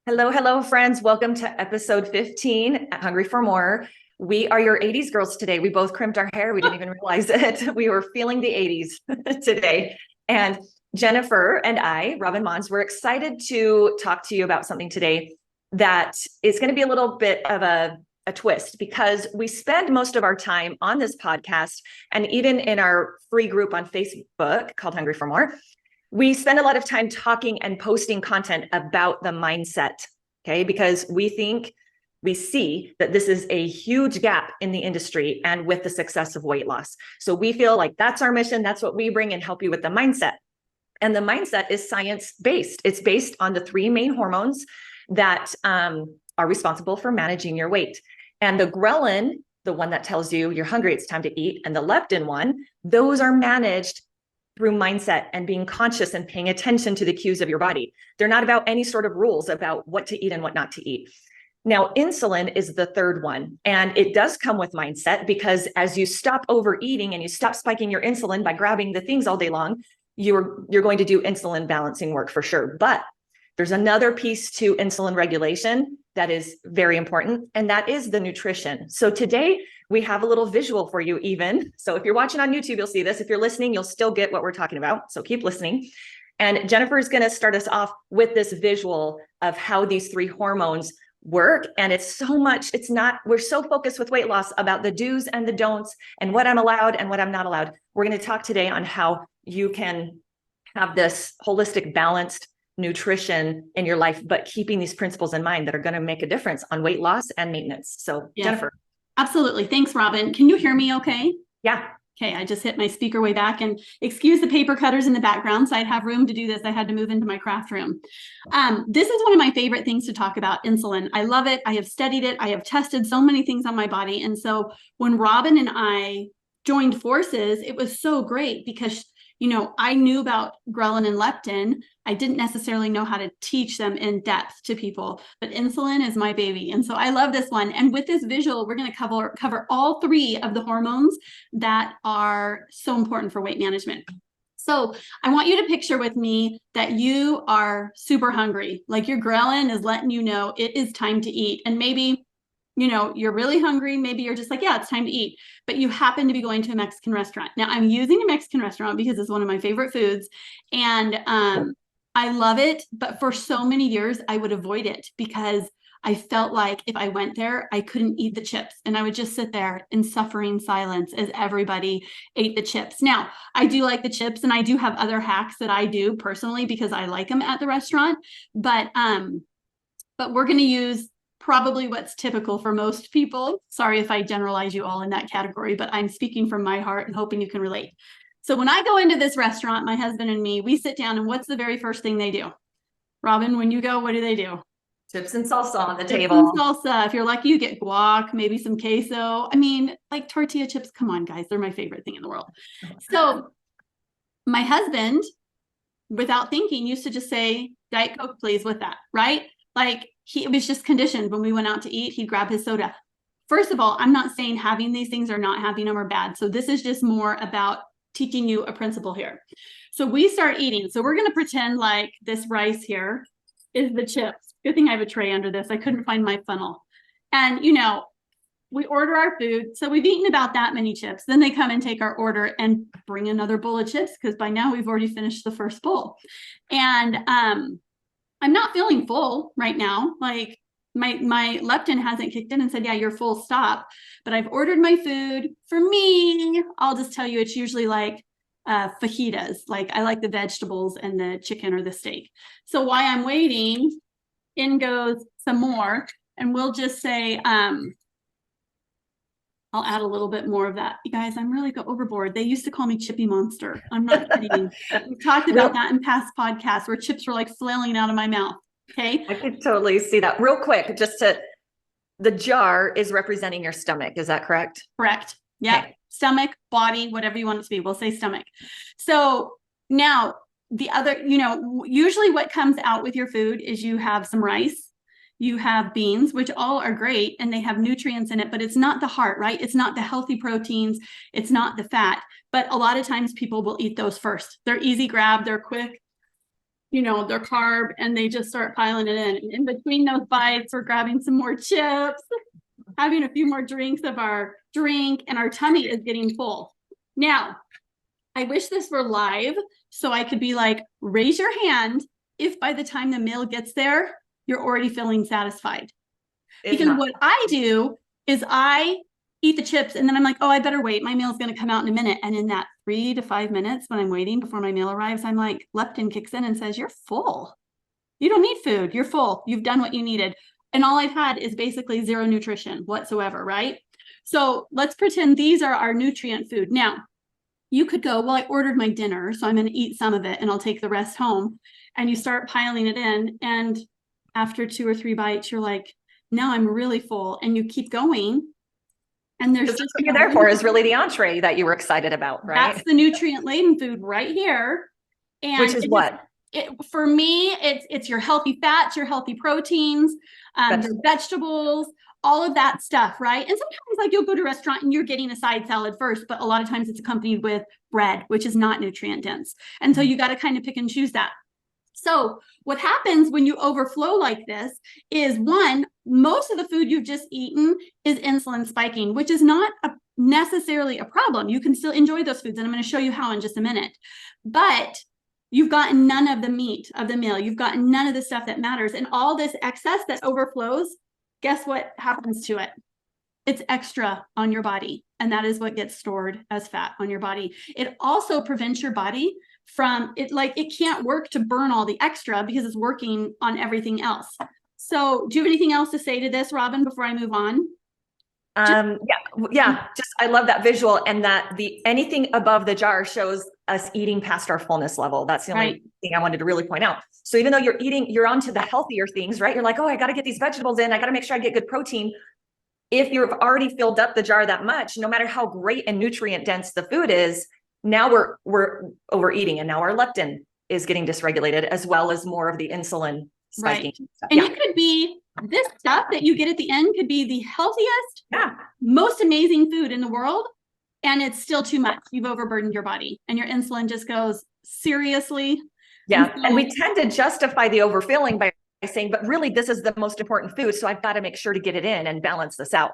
Hello, hello, friends. Welcome to episode 15 at Hungry for More. We are your 80s girls today. We both crimped our hair. We didn't even realize it. We were feeling the 80s today. And Jennifer and I, Robin Mons, we're excited to talk to you about something today that is going to be a little bit of a twist, because we spend most of our time on this podcast and even in our free group on Facebook called Hungry for More. We spend a lot of time talking and posting content about the mindset, okay? Because we see that this is a huge gap in the industry and with the success of weight loss. So we feel like that's our mission. That's what we bring and help you with the mindset. And the mindset is science-based. It's based on the three main hormones that are responsible for managing your weight. And the ghrelin, the one that tells you you're hungry, it's time to eat, and the leptin one, those are managed through mindset and being conscious and paying attention to the cues of your body. They're not about any sort of rules about what to eat and what not to eat. Now, insulin is the third one, and it does come with mindset, because as you stop overeating and you stop spiking your insulin by grabbing the things all day long, you're going to do insulin balancing work for sure. But there's another piece to insulin regulation that is very important, and that is the nutrition. So today we have a little visual for you even. So if you're watching on YouTube, you'll see this. If you're listening, you'll still get what we're talking about. So keep listening. And Jennifer is going to start us off with this visual of how these three hormones work. And we're so focused with weight loss about the do's and the don'ts and what I'm allowed and what I'm not allowed. We're going to talk today on how you can have this holistic, balanced nutrition in your life, but keeping these principles in mind that are going to make a difference on weight loss and maintenance. So yes. Jennifer. Absolutely. Thanks, Robin. Can you hear me okay? Yeah. Okay. I just hit my speaker way back, and excuse the paper cutters in the background. So I'd have room to do this. I had to move into my craft room. This is one of my favorite things to talk about, insulin. I love it. I have studied it. I have tested so many things on my body. And so when Robin and I joined forces, it was so great because I knew about ghrelin and leptin. I didn't necessarily know how to teach them in depth to people, but insulin is my baby. And so I love this one. And with this visual, we're going to cover all three of the hormones that are so important for weight management. So I want you to picture with me that you are super hungry, like your ghrelin is letting you know it is time to eat. And maybe you're really hungry. Maybe you're just like, yeah, it's time to eat, but you happen to be going to a Mexican restaurant. Now I'm using a Mexican restaurant because it's one of my favorite foods, and I love it. But for so many years, I would avoid it because I felt like if I went there, I couldn't eat the chips, and I would just sit there in suffering silence as everybody ate the chips. Now I do like the chips, and I do have other hacks that I do personally because I like them at the restaurant. But we're going to use probably what's typical for most people. Sorry if I generalize you all in that category, but I'm speaking from my heart and hoping you can relate. So when I go into this restaurant, my husband and me, we sit down, and what's the very first thing they do? Robin, when you go, what do they do? Chips and salsa on the table. And salsa. If you're lucky, you get guac, maybe some queso. I mean, like tortilla chips. Come on, guys. They're my favorite thing in the world. So my husband, without thinking, used to just say, Diet Coke, please, with that, right? Like it was just conditioned. When we went out to eat, he'd grab his soda. First of all, I'm not saying having these things or not having them are bad. So this is just more about teaching you a principle here. So we start eating. So we're going to pretend like this rice here is the chips. Good thing I have a tray under this. I couldn't find my funnel. And, we order our food. So we've eaten about that many chips. Then they come and take our order and bring another bowl of chips, because by now we've already finished the first bowl. And I'm not feeling full right now. Like my leptin hasn't kicked in and said, yeah, you're full, stop. But I've ordered my food. For me, I'll just tell you, it's usually like fajitas. Like I like the vegetables and the chicken or the steak. So while I'm waiting, in goes some more. And we'll just say, I'll add a little bit more of that. You guys, I'm really go overboard. They used to call me Chippy Monster. I'm not kidding. We've talked about that in past podcasts where chips were like flailing out of my mouth. Okay. I could totally see that. Real quick, the jar is representing your stomach. Is that correct? Correct. Yeah. Okay. Stomach, body, whatever you want it to be. We'll say stomach. So now the other, usually what comes out with your food is you have some rice. You have beans, which all are great, and they have nutrients in it, but it's not the heart, right? It's not the healthy proteins. It's not the fat. But a lot of times people will eat those first. They're easy grab. They're quick. their carb, and they just start piling it in. And in between those bites, we're grabbing some more chips, having a few more drinks of our drink, and our tummy is getting full. Now, I wish this were live so I could be like, raise your hand if by the time the meal gets there, you're already feeling satisfied. Because what I do is I eat the chips and then I'm like, oh, I better wait. My meal's going to come out in a minute. And in that 3 to 5 minutes when I'm waiting before my meal arrives, I'm like, leptin kicks in and says, you're full. You don't need food. You're full. You've done what you needed. And all I've had is basically zero nutrition whatsoever, right? So let's pretend these are our nutrient food. Now, you could go, well, I ordered my dinner, so I'm going to eat some of it and I'll take the rest home. And you start piling it in. And after 2 or 3 bites, you're like, now I'm really full. And you keep going. And there's just what you're there for is really the entree that you were excited about, right? That's the nutrient laden food right here. And which is what? For me, it's your healthy fats, your healthy proteins, your vegetables, all of that stuff, right? And sometimes like you'll go to a restaurant and you're getting a side salad first, but a lot of times it's accompanied with bread, which is not nutrient dense. And so you got to kind of pick and choose that. So what happens when you overflow like this is, one, most of the food you've just eaten is insulin spiking, which is not necessarily a problem. You can still enjoy those foods. And I'm going to show you how in just a minute. But you've gotten none of the meat of the meal. You've gotten none of the stuff that matters. And all this excess that overflows, guess what happens to it? It's extra on your body. And that is what gets stored as fat on your body. It also prevents your body from it, like it can't work to burn all the extra because it's working on everything else. So do you have anything else to say to this, Robin, before I move on? Just I love that visual, and that anything above the jar shows us eating past our fullness level. That's the only thing I wanted to really point out. So even though you're onto the healthier things, right? You're like, oh, I got to get these vegetables in. I got to make sure I get good protein. If you've already filled up the jar that much, no matter how great and nutrient dense the food is, now we're overeating, and now our leptin is getting dysregulated, as well as more of the insulin spiking. Right. And it could be this stuff that you get at the end could be the healthiest, most amazing food in the world, and it's still too much. You've overburdened your body, and your insulin just goes, seriously? Yeah, and we tend to justify the overfilling by saying, but really this is the most important food, so I've got to make sure to get it in and balance this out.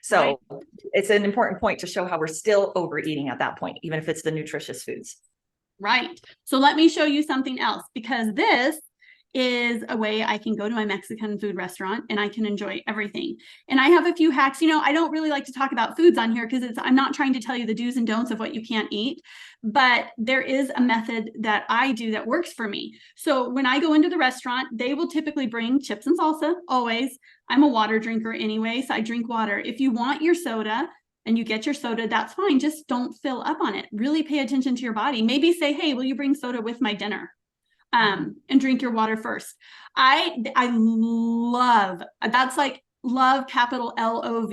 So it's an important point to show how we're still overeating at that point, even if it's the nutritious foods. Right. So let me show you something else, because this is a way I can go to my Mexican food restaurant and I can enjoy everything. And I have a few hacks. I don't really like to talk about foods on here because I'm not trying to tell you the do's and don'ts of what you can't eat, but there is a method that I do that works for me. So when I go into the restaurant, they will typically bring chips and salsa, always. I'm a water drinker anyway, so I drink water. If you want your soda and you get your soda, that's fine. Just don't fill up on it. Really pay attention to your body. Maybe say, hey, will you bring soda with my dinner? And drink your water first. I love, that's like love, capital Love,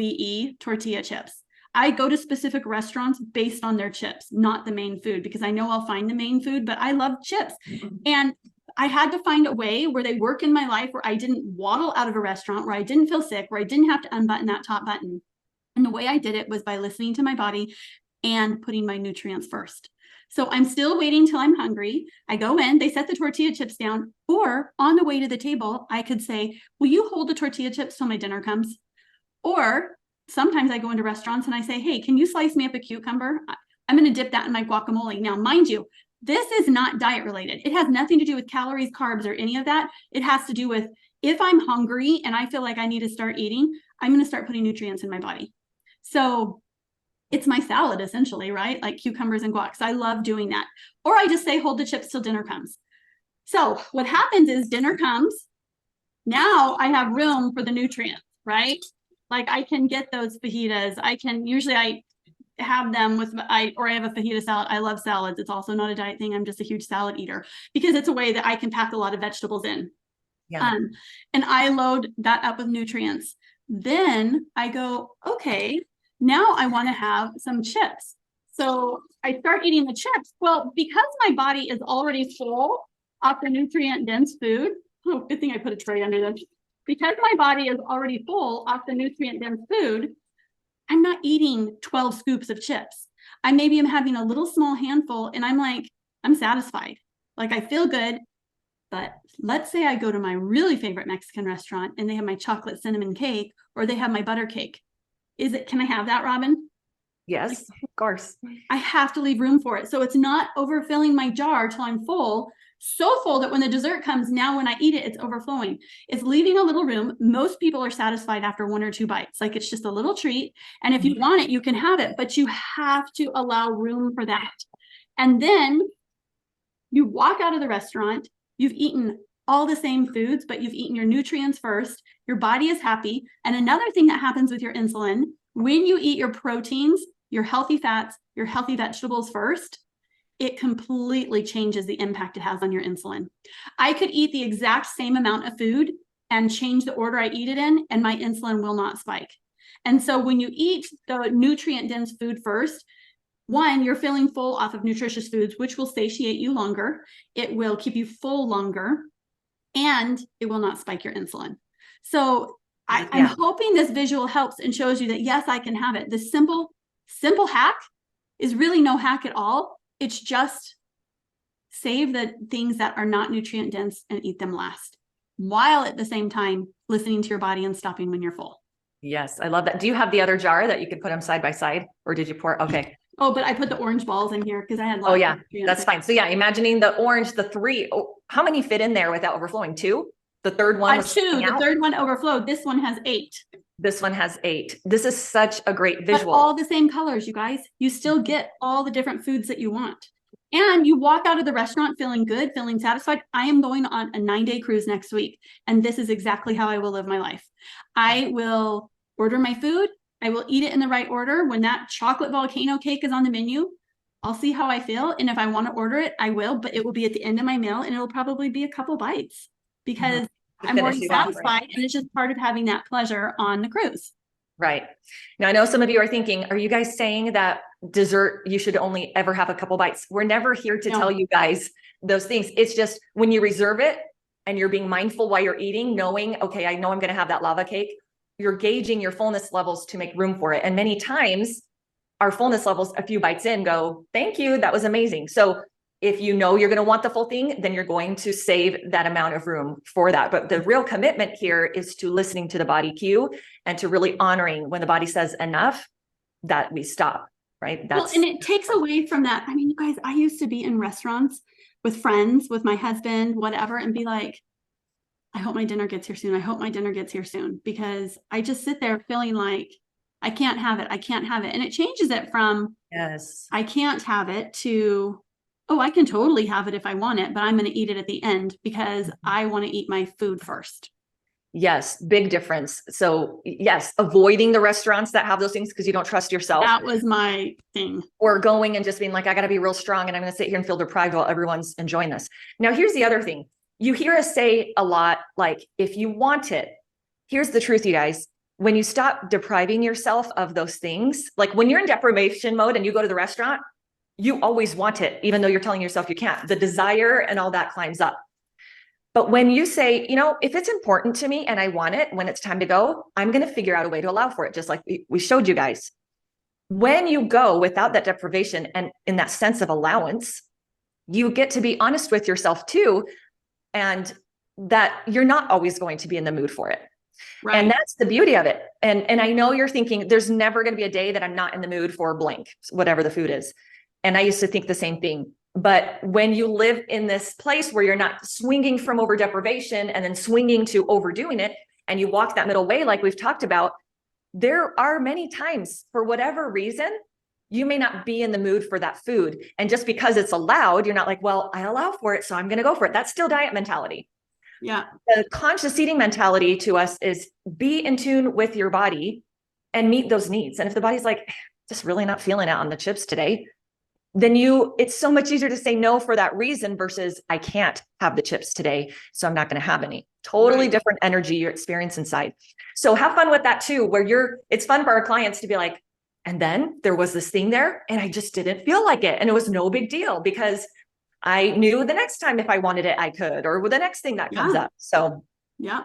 tortilla chips. I go to specific restaurants based on their chips, not the main food, because I know I'll find the main food, but I love chips. And I had to find a way where they work in my life where I didn't waddle out of a restaurant, where I didn't feel sick, where I didn't have to unbutton that top button. And the way I did it was by listening to my body and putting my nutrients first. So I'm still waiting till I'm hungry. I go in, they set the tortilla chips down, or on the way to the table, I could say, will you hold the tortilla chips till my dinner comes? Or sometimes I go into restaurants and I say, hey, can you slice me up a cucumber? I'm going to dip that in my guacamole. Now, mind you, this is not diet related. It has nothing to do with calories, carbs, or any of that. It has to do with if I'm hungry and I feel like I need to start eating, I'm going to start putting nutrients in my body. So it's my salad essentially, right? Like cucumbers and guac. So I love doing that. Or I just say, hold the chips till dinner comes. So what happens is dinner comes. Now I have room for the nutrients, right? Like I can get those fajitas. I have them with, I have a fajita salad. I love salads. It's also not a diet thing. I'm just a huge salad eater because it's a way that I can pack a lot of vegetables in. Yeah. And I load that up with nutrients. Then I go, okay, now I want to have some chips. So I start eating the chips. Well, because my body is already full of the nutrient dense food. Oh, good thing I put a tray under them. Because my body is already full of the nutrient dense food, I'm not eating 12 scoops of chips. I maybe am having a little small handful and I'm like, I'm satisfied. Like I feel good. But let's say I go to my really favorite Mexican restaurant and they have my chocolate cinnamon cake or they have my butter cake. Can I have that, Robin? Yes, of course. I have to leave room for it. So it's not overfilling my jar till I'm full, so full that when the dessert comes, now when I eat it, it's overflowing. It's leaving a little room. Most people are satisfied after 1 or 2 bites. Like it's just a little treat. And if you want it, you can have it, but you have to allow room for that. And then you walk out of the restaurant, you've eaten all the same foods, but you've eaten your nutrients first. Your body is happy. And another thing that happens with your insulin, when you eat your proteins, your healthy fats, your healthy vegetables first, it completely changes the impact it has on your insulin. I could eat the exact same amount of food and change the order I eat it in, and my insulin will not spike. And so when you eat the nutrient-dense food first, one, you're feeling full off of nutritious foods, which will satiate you longer. It will keep you full longer, and it will not spike your insulin. So I'm hoping this visual helps and shows you that, yes, I can have it. The simple hack is really no hack at all. It's just save the things that are not nutrient dense and eat them last, while at the same time listening to your body and stopping when you're full. Yes, I love that. Do you have the other jar that you could put them side by side, or did you pour? Okay. Oh, but I put the orange balls in here because I had lots. Oh yeah, that's fine. So yeah, imagining the orange, the 3, how many fit in there without overflowing? 2? The third one was 2. The third one overflowed. This one has 8. This one has 8. This is such a great visual. But all the same colors, you guys. You still get all the different foods that you want. And you walk out of the restaurant feeling good, feeling satisfied. I am going on a 9-day cruise next week. And this is exactly how I will live my life. I will order my food. I will eat it in the right order. When that chocolate volcano cake is on the menu, I'll see how I feel. And if I want to order it, I will, but it will be at the end of my meal and it'll probably be a couple bites because I'm already satisfied. And it's just part of having that pleasure on the cruise. Right. Now, I know some of you are thinking, are you guys saying that dessert, you should only ever have a couple bites? We're never here to tell you guys those things. It's just when you reserve it and you're being mindful while you're eating, knowing, okay, I know I'm going to have that lava cake. You're gauging your fullness levels to make room for it. And many times our fullness levels, a few bites in, go, thank you, that was amazing. So if you know you're going to want the full thing, then you're going to save that amount of room for that. But the real commitment here is to listening to the body cue and to really honoring when the body says enough, that we stop, right? Well, and it takes away from that. I mean, you guys, I used to be in restaurants with friends, with my husband, whatever, and be like, I hope my dinner gets here soon. I hope my dinner gets here soon, because I just sit there feeling like I can't have it. I can't have it. And it changes it from, yes, I can't have it to, oh, I can totally have it if I want it, but I'm going to eat it at the end because I want to eat my food first. Yes, big difference. So yes, avoiding the restaurants that have those things because you don't trust yourself. That was my thing. Or going and just being like, I got to be real strong and I'm going to sit here and feel deprived while everyone's enjoying this. Now, here's the other thing. You hear us say a lot, like, if you want it, here's the truth, you guys. When you stop depriving yourself of those things, like when you're in deprivation mode and you go to the restaurant, you always want it, even though you're telling yourself you can't. The desire and all that climbs up. But when you say, you know, if it's important to me and I want it, when it's time to go, I'm going to figure out a way to allow for it, just like we showed you guys. When you go without that deprivation and in that sense of allowance, you get to be honest with yourself too, and that you're not always going to be in the mood for it. Right. And that's the beauty of it. And I know you're thinking there's never going to be a day that I'm not in the mood for blank, whatever the food is. And I used to think the same thing. But when you live in this place where you're not swinging from over deprivation and then swinging to overdoing it, and you walk that middle way, like we've talked about, there are many times for whatever reason, you may not be in the mood for that food. And just because it's allowed, you're not like, well, I allow for it, so I'm going to go for it. That's still diet mentality. Yeah. The conscious eating mentality to us is be in tune with your body and meet those needs. And if the body's like, just really not feeling it on the chips today, then it's so much easier to say no for that reason versus I can't have the chips today, so I'm not going to have any. Totally different energy you experience inside. So have fun with that too, where it's fun for our clients to be like, and then there was this thing there and I just didn't feel like it. And it was no big deal because I knew the next time if I wanted it, I could, or the next thing that comes up. So yeah,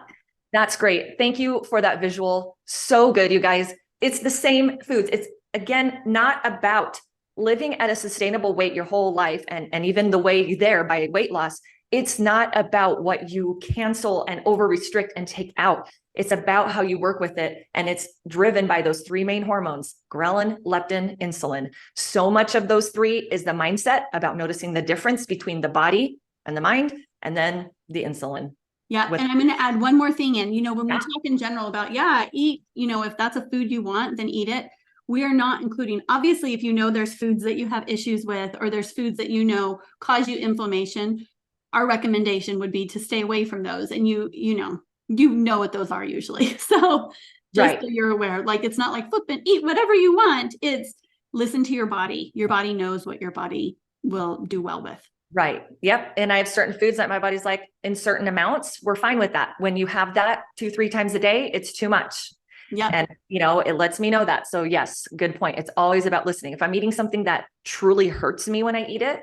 that's great. Thank you for that visual. So good, you guys. It's the same foods. It's again, not about living at a sustainable weight your whole life and even the way there by weight loss. it's not about what you cancel and over restrict and take out. It's about how you work with it. And it's driven by those three main hormones: ghrelin, leptin, insulin. So much of those three is the mindset about noticing the difference between the body and the mind, and then the insulin. Yeah. With- And I'm going to add one more thing in, when we Yeah. talk in general about, eat, if that's a food you want, then eat it. We are not including, obviously, if there's foods that you have issues with, or there's foods that cause you inflammation, our recommendation would be to stay away from those. And you know what those are usually. So just so you're aware, like, it's not like flip and eat whatever you want. It's listen to your body. Your body knows what your body will do well with. Right. Yep. And I have certain foods that my body's like, in certain amounts, we're fine with that. When you have that 2-3 times a day, it's too much. Yeah. And, it lets me know that. So yes, good point. It's always about listening. If I'm eating something that truly hurts me when I eat it,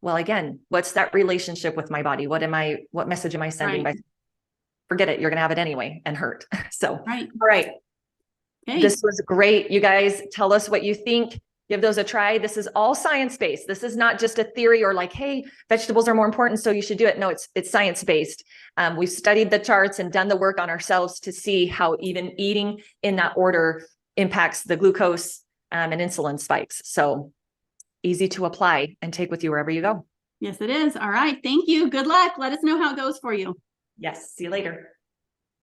well, again, what's that relationship with my body? What message am I sending by, forget it, you're going to have it anyway and hurt. So, all right. Okay. This was great. You guys, tell us what you think. Give those a try. This is all science-based. This is not just a theory or like, hey, vegetables are more important, so you should do it. No, it's science-based. We've studied the charts and done the work on ourselves to see how even eating in that order impacts the glucose and insulin spikes. So easy to apply and take with you wherever you go. Yes, it is. All right. Thank you. Good luck. Let us know how it goes for you. Yes. See you later.